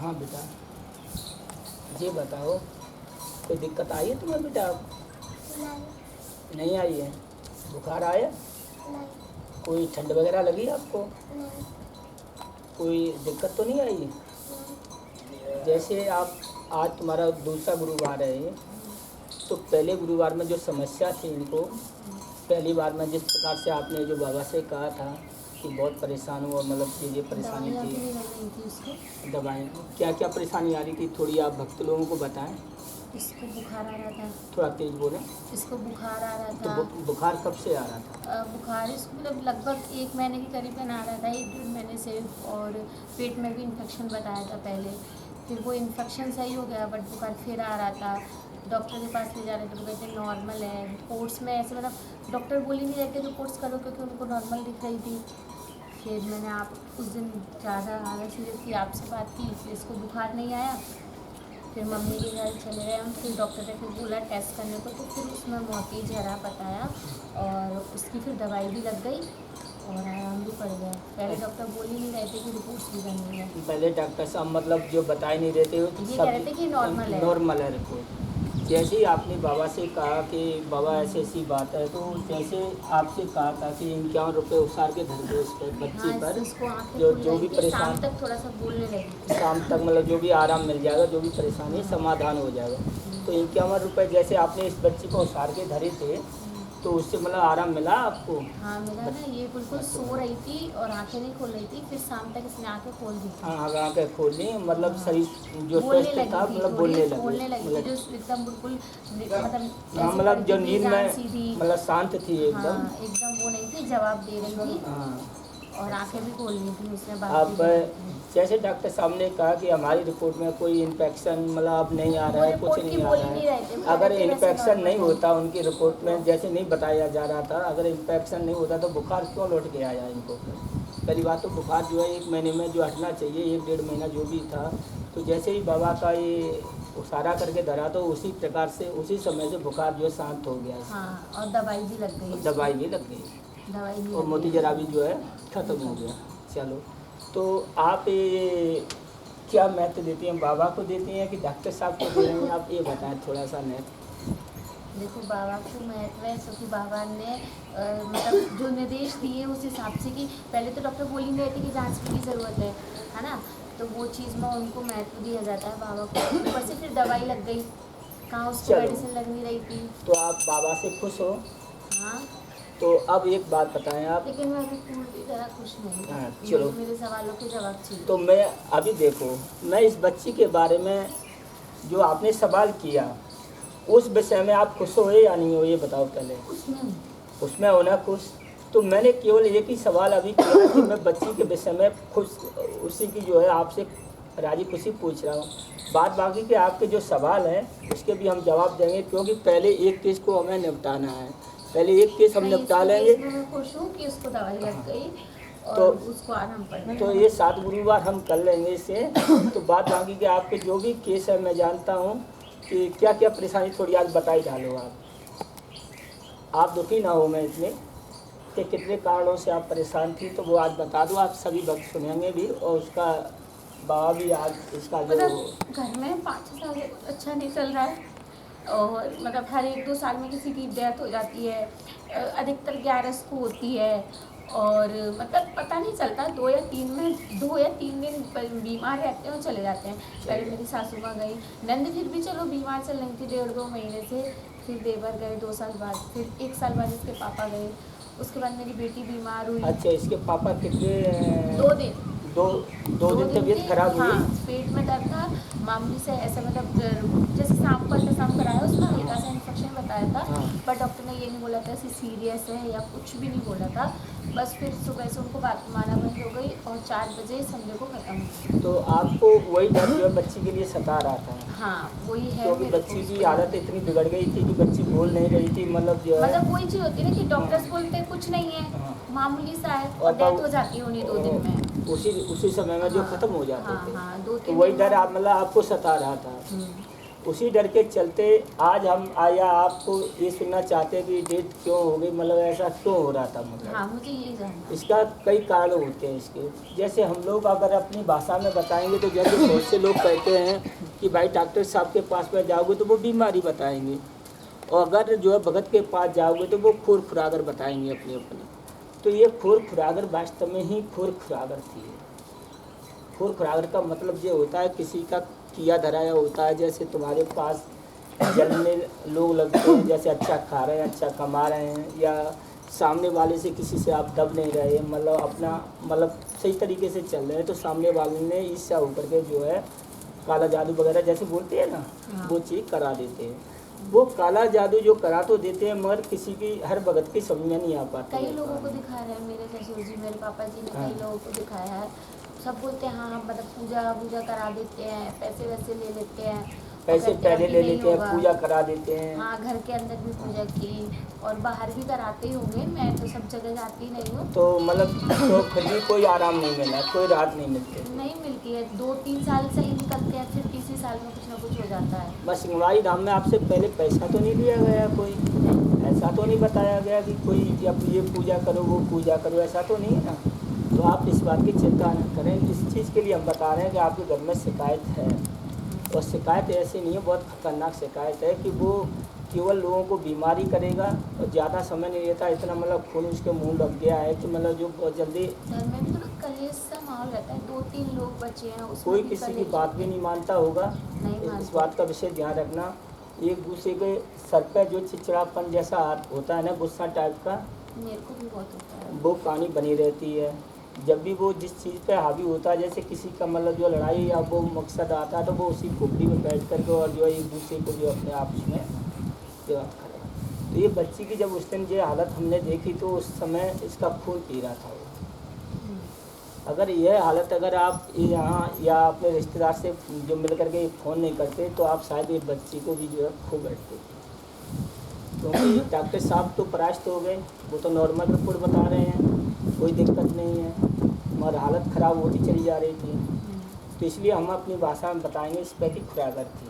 हाँ बेटा, ये बताओ कोई दिक्कत आई है तुम्हें बेटा? नहीं। नहीं आई है। बुखार आया? नहीं। कोई ठंड वगैरह लगी आपको? नहीं। कोई दिक्कत तो नहीं आई? नहीं। जैसे आप आज तुम्हारा दूसरा गुरुवार है, तो पहले गुरुवार में जो समस्या थी इनको, पहली बार में जिस प्रकार से आपने जो बाबा से कहा था कि बहुत परेशान हुआ, मतलब ये परेशानी थी, दवाएं क्या क्या परेशानी आ रही थी, थोड़ी आप भक्त लोगों को बताएं। इसको बुखार आ रहा था। थोड़ा तेज बोलें। इसको बुखार आ रहा तो था। बुखार कब से आ रहा था? बुखार इसको मतलब लगभग 1 महीने के करीबन आ रहा था, 1-1.5 महीने से। और पेट में भी इन्फेक्शन बताया था पहले, फिर वो इन्फेक्शन सही हो गया, बट बुखार फिर आ रहा था। डॉक्टर के पास ले जा रहे थे, वो कहते नॉर्मल है। रिपोर्ट्स में ऐसे मतलब डॉक्टर बोल ही नहीं रहे थे रिपोर्ट्स करो, क्योंकि उनको नॉर्मल दिख रही थी। फिर मैंने आप उस दिन ज़्यादा आलस की आपसे बात की, फिर इसको बुखार नहीं आया। फिर मम्मी के घर चले गए हम, फिर डॉक्टर ने फिर बोला टेस्ट करने को, तो फिर उसमें मोती जहरा बताया और उसकी फिर दवाई भी लग गई और आराम भी पड़ गया। पहले डॉक्टर बोल ही नहीं रहे थे कि रिपोर्ट्स भी करनी है। पहले डॉक्टर साहब मतलब जो बता ही नहीं रहे थे, ये कह रहे थे कि नॉर्मल है रिपोर्ट। जैसे ही आपने बाबा से कहा कि बाबा ऐसी ऐसी बात है, तो जैसे आपसे कहा था कि 51 रुपये उसार के धर दो इस पर बच्ची हाँ, पर, इसको आँखें जो खुल जो भी गई थी, परेशान शाम तक थोड़ा सा बोलने लगी। शाम तक मतलब जो भी आराम मिल जाएगा, जो भी परेशानी है समाधान हो जाएगा। तो 51 रुपये जैसे आपने इस बच्ची को उसार के धरे थे, तो उससे मतलब आराम मिला आपको? हाँ मिला ना, ये बिल्कुल सो रही थी और आंखें नहीं खोल रही थी, फिर शाम तक इसने आंखें खोल दी। हाँ, आँखें खोल ली, मतलब हाँ। शरीर जो बोलने स्वस्थ लगी था थी, मतलब बोलने बोलने लगी लगी थी, जो एकदम बिल्कुल मतलब हाँ, ऐसे मतलब जो करती थी, नींद जान में सी थी। मतलब शांत थी एकदम। हाँ एकदम वो नहीं थी, जवाब दे रही थी हाँ। और आंखें भी खोल ली थी उसने, बात अब भी कर रही थी। जैसे डॉक्टर साहब ने कहा कि हमारी रिपोर्ट में कोई इन्फेक्शन मतलब अब नहीं आ रहा है, कुछ नहीं आ रहा है। अगर इन्फेक्शन नहीं होता उनकी रिपोर्ट में, जैसे नहीं बताया जा रहा था, अगर इन्फेक्शन नहीं होता तो बुखार क्यों लौट के आया इनको? पहली बात तो बुखार जो है 1 महीने में जो हटना चाहिए, 1-1.5 महीना जो भी था, तो जैसे ही बाबा का ये उसारा करके धरा, तो उसी प्रकार से उसी समय से बुखार जो है शांत हो गया। हाँ, और दवाई भी लग गई। दवाई भी लग गई दवाई भी और मोती जरा भी जो है ख़त्म हो गया। चलो, तो आप ये क्या महत्व देती हैं, बाबा को देती हैं कि डॉक्टर साहब को दे रही हैं? आप ये बताएं थोड़ा सा महत्व। देखो बाबा को महत्व है, क्योंकि बाबा ने मतलब जो निर्देश दिए उस हिसाब से, कि पहले तो डॉक्टर बोल ही नहीं रहे थे कि जांच की ज़रूरत है ना, तो वो चीज़ में उनको महत्व दिया जाता है बाबा को। ऊपर से फिर दवाई लग गई, कहाँ उसको मेडिसिन लग नहीं रही थी। तो आप बाबा से खुश हो? हाँ, तो अब एक बात बताएं आप। लेकिन मैं अभी पूरी तरह खुश नहीं हाँ, हूँ। चलो। मेरे सवालों के जवाब चाहिए। तो मैं अभी देखो, मैं इस बच्ची के बारे में जो आपने सवाल किया, उस विषय में आप खुश हो या नहीं हो, ये बताओ पहले। उसमें हो ना खुश? तो मैंने केवल एक ही सवाल अभी किया कि मैं बच्ची के विषय में खुश, उसी की जो है आपसे राजी खुशी पूछ रहा हूँ। बात बाकी के आपके जो सवाल हैं उसके भी हम जवाब देंगे, क्योंकि पहले एक केस को हमें निपटाना है। पहले एक केस हम निपटा लेंगे। मैं खुश हूँ कि उसको दवाई लग गई और तो उसको आराम पड़। तो ये 7 गुरुवार हम कर लेंगे इसे। तो बात बाकी के आपके जो भी केस है, मैं जानता हूँ कि क्या क्या परेशानी, थोड़ी आज बताई डालो आप दुखी ना हो मैं इतने कि कितने कारणों से आप परेशान थी, तो वो आज बता दो। आप सभी वक्त सुनेंगे भी, और उसका बाबा भी आज इसका जो मतलब घर में 5-6 साल से अच्छा नहीं चल रहा है, और मतलब हर 1-2 साल में किसी की डेथ हो जाती है, अधिकतर 11 को होती है, और मतलब पता नहीं चलता, 2 या 3 दिन बीमार रहते हैं और चले जाते हैं। पहले मेरी सासू माँ गई, नंद फिर भी चलो बीमार चल रही थी 1.5-2 महीने से, फिर देवर गए 2 साल बाद, फिर 1 साल बाद इसके पापा गए, उसके बाद मेरी बेटी बीमार हुई। अच्छा, इसके पापा कितने? 2 दिन। दो दिन तबीयत खराब हुई? हाँ, पेट में दर्द था मामूली से, ऐसा मतलब जैसे सांप को अल्ट्रासाउंड कराया, उसमें हल्का सा इन्फेक्शन बताया था, हाँ। पर डॉक्टर ने ये नहीं बोला था कि सीरियस है या कुछ भी नहीं बोला था। बस फिर सुबह से उनको बात माना बंद हो गई और 4 बजे संडे को खत्म हो गई। तो आपको वही डर जो है बच्ची के लिए सता रहा था? हाँ वही है, क्योंकि बच्ची की आदत इतनी बिगड़ गई थी कि बच्ची बोल नहीं रही थी, मतलब जो है मतलब वही चीज़ होती है ना कि डॉक्टर्स बोलते हैं कुछ नहीं है, मामूली सा है, और और डेथ हो जाती है उन्हीं 2 दिन में। उसी समय में जो हाँ, खत्म हो जाते हाँ, थे। हाँ, 2-3 तो वही दिन डर में। आप मतलब आपको सता रहा था। उसी डर के चलते आज हम आया आपको ये सुनना चाहते हैं कि डेथ क्यों हो गई, मतलब ऐसा क्यों हो रहा था, मतलब हाँ मुझे यही जानना है। इसका कई कारण होते हैं इसके। जैसे हम लोग अगर अपनी भाषा में बताएंगे तो जैसे बहुत से लोग कहते हैं कि भाई डॉक्टर साहब के पास में जाओगे तो वो बीमारी बताएंगे, और अगर जो है भगत के पास जाओगे तो वो खुर खुरागर बताएंगे अपने अपने। तो ये खुर खुरागर वास्तव में ही खुर खुरागर थी। खुर खुरागर का मतलब ये होता है किसी का किया धराया होता है। जैसे तुम्हारे पास जलने लोग लगते हैं, जैसे अच्छा खा रहे हैं, अच्छा कमा रहे हैं, या सामने वाले से किसी से आप दब नहीं रहे, मतलब अपना मतलब सही तरीके से चल रहे हैं, तो सामने वाले ने ईर्ष्या होकर के जो है काला जादू वगैरह जैसे बोलते हैं ना, वो चीज़ करा देते हैं। वो काला जादू जो करा तो देते हैं, मगर किसी की हर भगत की समझ में नहीं आ पाती। कई लोगों को दिखा रहे हैं, मेरे ससुर जी मेरे पापा जी ने कई लोगों को दिखाया है। सब बोलते हैं हाँ मतलब पूजा करा देते हैं, पैसे वैसे ले लेते हैं, पैसे कहते हैं पहले अभी ले नहीं लेते हैं, होगा। पूजा करा देते हैं। हाँ घर के अंदर भी पूजा की और बाहर भी कराते ही होंगे, मैं तो सब जगह जाती नहीं हूँ। तो मतलब तो फिर भी कोई आराम नहीं मिला, कोई राहत नहीं मिलती। नहीं मिलती है, 2-3 साल सही निकलते हैं, फिर तीसरे साल में कुछ ना कुछ हो जाता है। बस सिंगवारी धाम में आपसे पहले पैसा तो नहीं लिया गया, कोई ऐसा तो नहीं बताया गया कि कोई अब ये पूजा करो वो पूजा करो, ऐसा तो नहीं है ना। तो आप इस बात की चिंता न करें। इस चीज़ के लिए हम बता रहे हैं कि आपके घर में शिकायत है, और शिकायत ऐसी नहीं है, बहुत खतरनाक शिकायत है कि वो केवल लोगों को बीमारी करेगा और ज़्यादा समय नहीं लेता। इतना मतलब खून उसके मुंह लग गया है कि मतलब जो बहुत जल्दी घर में भी थोड़ा कलेश सा माहौल रहता है, 2-3 लोग बचे हैं उसमें कोई भी किसी की कलेश बात होते भी हैं। नहीं मानता होगा। नहीं इस मानते। बात का विशेष ध्यान रखना। एक दूसरे के सर पे जो चिड़चिड़ापन जैसा होता है ना, गुस्सा टाइप का, मेरे को भी बहुत होता है। वो कहानी बनी रहती है। जब भी वो जिस चीज़ पे हावी होता है, जैसे किसी का मतलब जो लड़ाई या वो मकसद आता है, तो वो उसी खोपड़ी में बैठ करके और जो है एक दूसरे को जो अपने आपस में जो करेगा। तो ये बच्ची की जब उस दिन ये हालत हमने देखी तो उस समय इसका खून पी रहा था वो। अगर यह हालत अगर आप यहाँ या अपने रिश्तेदार से जो मिल करके फ़ोन नहीं करते तो आप शायद ये बच्ची को भी जो है खो बैठते। क्योंकि डॉक्टर साहब तो परास्त हो गए, वो तो नॉर्मल रिपोर्ट बता रहे हैं, कोई दिक्कत नहीं है, मगर हालत ख़राब होती चली जा रही थी। तो इसलिए हम अपनी भाषा में बताएंगे इस पर कि खुरागर थी।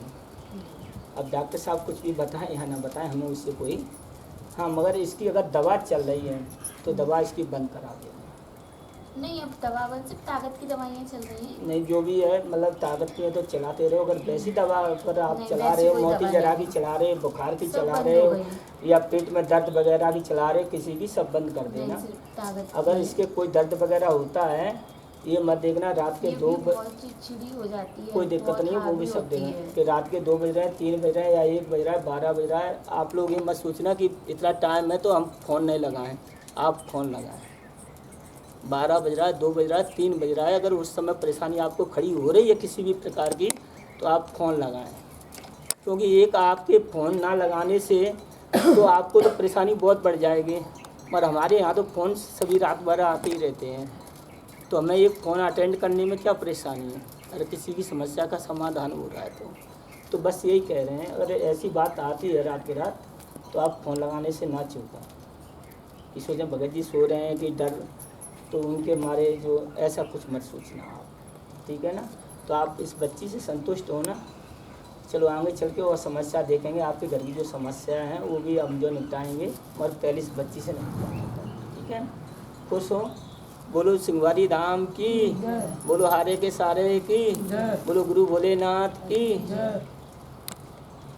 अब डॉक्टर साहब कुछ भी बताएं या ना बताएं, हमें उससे कोई हाँ, मगर इसकी अगर दवा चल रही है तो दवा इसकी बंद करा दें। नहीं अब दवा बंद, सिर्फ ताकत की दवाइयाँ चल रही हैं। नहीं जो भी है मतलब ताकत की है तो चलाते रहो। अगर वैसी दवा अगर आप नहीं, चला वैसी रहे हो, कोई मोती दवा जरा नहीं। की चला रहे हो, बुखार की सब चला बंद रहे हो हो, गई। या पेट में दर्द वगैरह की चला रहे हो, किसी की सब बंद कर नहीं देना। सिर्फ ताकत अगर की। इसके कोई दर्द वगैरह होता है, ये मत देखना रात के ये दो भी बहुत चिड़चिड़ी हो जाती है, कोई दिक्कत बहुत नहीं है, वो भी हावी सब होती देना है। कि रात के 2 बज रहे हैं, 3 बज रहे हैं, या 1 बज रहा है, 12 बज रहा है। आप लोग ये मत सोचना कि इतना टाइम है तो हम फ़ोन नहीं लगाएं। आप फ़ोन लगाएं। 12 बज रहा है, 2 बज रहा है, 3 बज रहा है, अगर उस समय परेशानी आपको खड़ी हो रही है किसी भी प्रकार की तो आप फ़ोन लगाएं। क्योंकि एक आपके फ़ोन ना लगाने से तो आपको तो परेशानी बहुत बढ़ जाएगी। और हमारे यहाँ तो फ़ोन सभी रात भर आते ही रहते हैं, तो हमें एक फ़ोन अटेंड करने में क्या परेशानी है अगर किसी की समस्या का समाधान हो रहा है तो बस यही कह रहे हैं। अगर ऐसी बात आती है रात के रात तो आप फ़ोन लगाने से ना चूकें। कि सोचें भगत जी सो रहे हैं कि डर, तो उनके मारे जो ऐसा कुछ मत सोचना आप, ठीक है ना। तो आप इस बच्ची से संतुष्ट हो ना। चलो आगे चल के और समस्या देखेंगे, आपके घर की जो समस्या हैं वो भी हम जो निपटाएंगे, और पहले इस बच्ची से निपटाएंगे, ठीक है ना। खुश हो, बोलो सिंगवारी धाम की, बोलो हारे के सारे की, बोलो गुरु भोलेनाथ की।